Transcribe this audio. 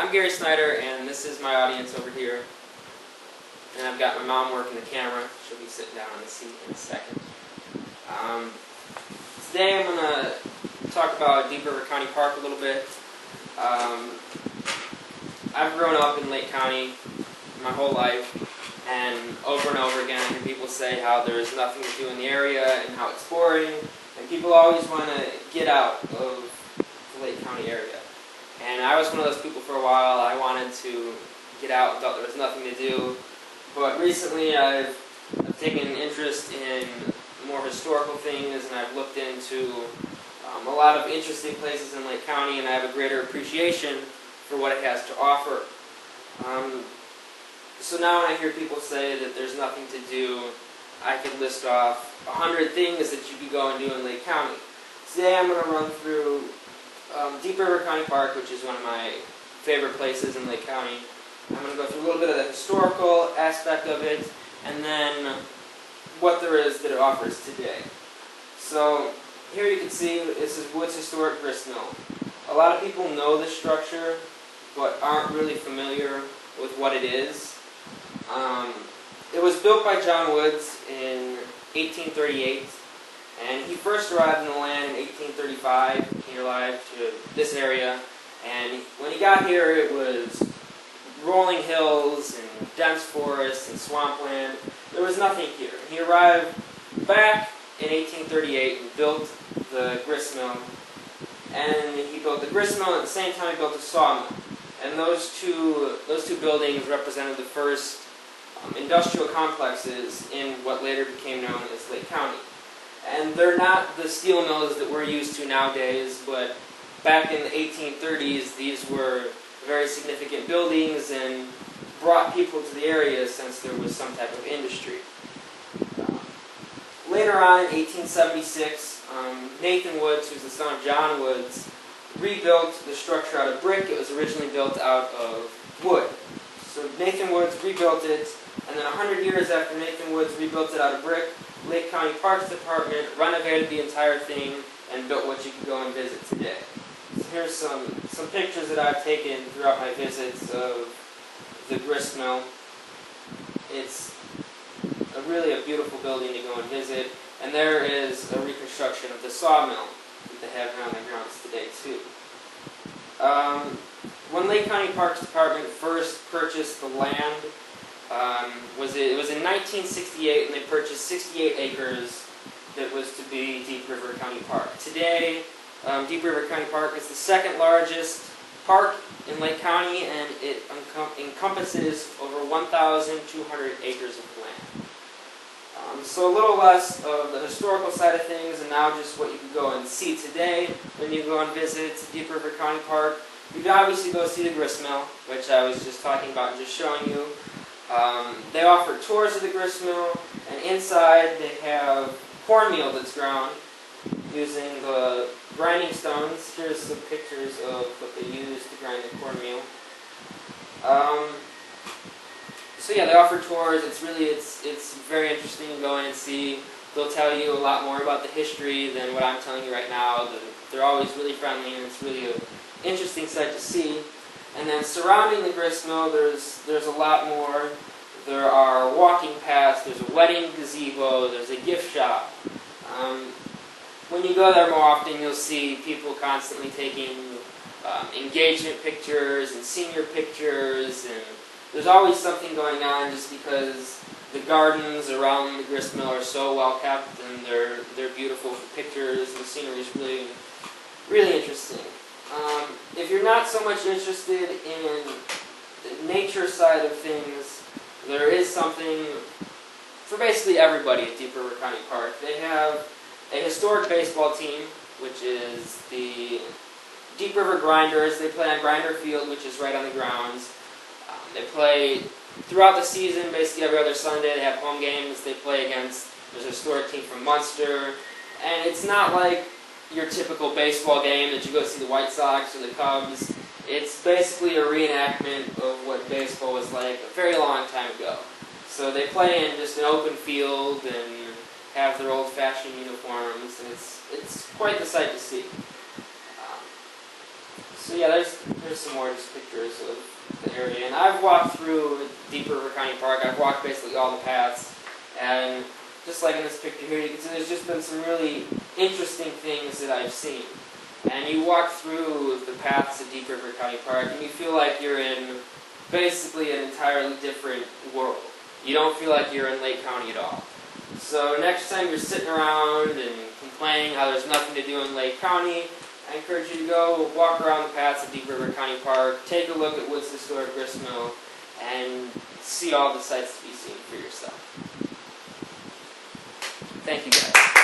I'm Gary Snyder, and this is my audience over here. And I've got my mom working the camera. She'll be sitting down on the seat in a second. Today I'm going to talk about Deep River County Park a little bit. I've grown up in Lake County my whole life, and over again I hear people say how there's nothing to do in the area and how it's boring, and people always want to get out of the Lake County area. And I was one of those people for a while. I wanted to get out and thought there was nothing to do. But recently I've taken an interest in more historical things, and I've looked into a lot of interesting places in Lake County, and I have a greater appreciation for what it has to offer. So now when I hear people say that there's nothing to do, I could list off 100 things that you could go and do in Lake County. Today I'm going to run through Deep River County Park, which is one of my favorite places in Lake County. I'm going to go through a little bit of the historical aspect of it, and then what there is that it offers today. So here you can see this is Woods Historic Gristmill. A lot of people know this structure, but aren't really familiar with what it is. It was built by John Woods in 1838. And he first arrived in the land in 1835. He arrived to this area, and when he got here it was rolling hills and dense forests and swampland. There was nothing here. He arrived back in 1838 and built the gristmill. And he built the gristmill, and at the same time he built a sawmill. And those two buildings represented the first industrial complexes in what later became known as Lake County. And they're not the steel mills that we're used to nowadays, but back in the 1830s, these were very significant buildings and brought people to the area since there was some type of industry. Later on, in 1876, Nathan Woods, who's the son of John Woods, rebuilt the structure out of brick. It was originally built out of wood. So Nathan Woods rebuilt it, and then 100 years after Nathan Woods rebuilt it out of brick, Lake County Parks Department renovated the entire thing and built what you can go and visit today. So here's some pictures that I've taken throughout my visits of the gristmill. It's really a beautiful building to go and visit, and there is a reconstruction of the sawmill that they have around the grounds today too. When Lake County Parks Department first purchased the land, it was in 1968, and they purchased 68 acres that was to be Deep River County Park. Today, Deep River County Park is the second largest park in Lake County, and it encompasses over 1,200 acres of land. So a little less of the historical side of things, and now just what you can go and see today when you go and visit Deep River County Park. You can obviously go see the gristmill, which I was just talking about and just showing you. They offer tours of the gristmill, and inside they have cornmeal that's ground using the grinding stones. Here's some pictures of what they use to grind the cornmeal. So yeah, they offer tours. It's very interesting to go in and see. They'll tell you a lot more about the history than what I'm telling you right now. They're always really friendly, and it's really an interesting sight to see. And then surrounding the gristmill, there's a lot more. There are walking paths, there's a wedding gazebo, there's a gift shop. When you go there more often, you'll see people constantly taking engagement pictures and senior pictures, and there's always something going on just because the gardens around the gristmill are so well kept, and they're beautiful for pictures. The scenery is really, really interesting. If you're not so much interested in the nature side of things, there is something for basically everybody at Deep River County Park. They have a historic baseball team, which is the Deep River Grinders. They play on Grinder Field, which is right on the grounds. They play throughout the season, basically every other Sunday. They have home games. They play against, there's a historic team from Munster, and it's not like your typical baseball game that you go see the White Sox or the Cubs. It's basically a reenactment of what baseball was like a very long time ago. So they play in just an open field and have their old-fashioned uniforms, and it's quite the sight to see. So yeah, there's Here's some more just pictures of the area. And I've walked through Deep River County Park. I've walked basically all the paths. And just like in this picture here, you can see there's just been some really interesting things that I've seen. And you walk through the paths of Deep River County Park and you feel like you're in basically an entirely different world. You don't feel like you're in Lake County at all. So next time you're sitting around and complaining how there's nothing to do in Lake County, I encourage you to go walk around the paths of Deep River County Park, take a look at Woods Historic Gristmill, and see all the sights to be seen for yourself. Thank you guys.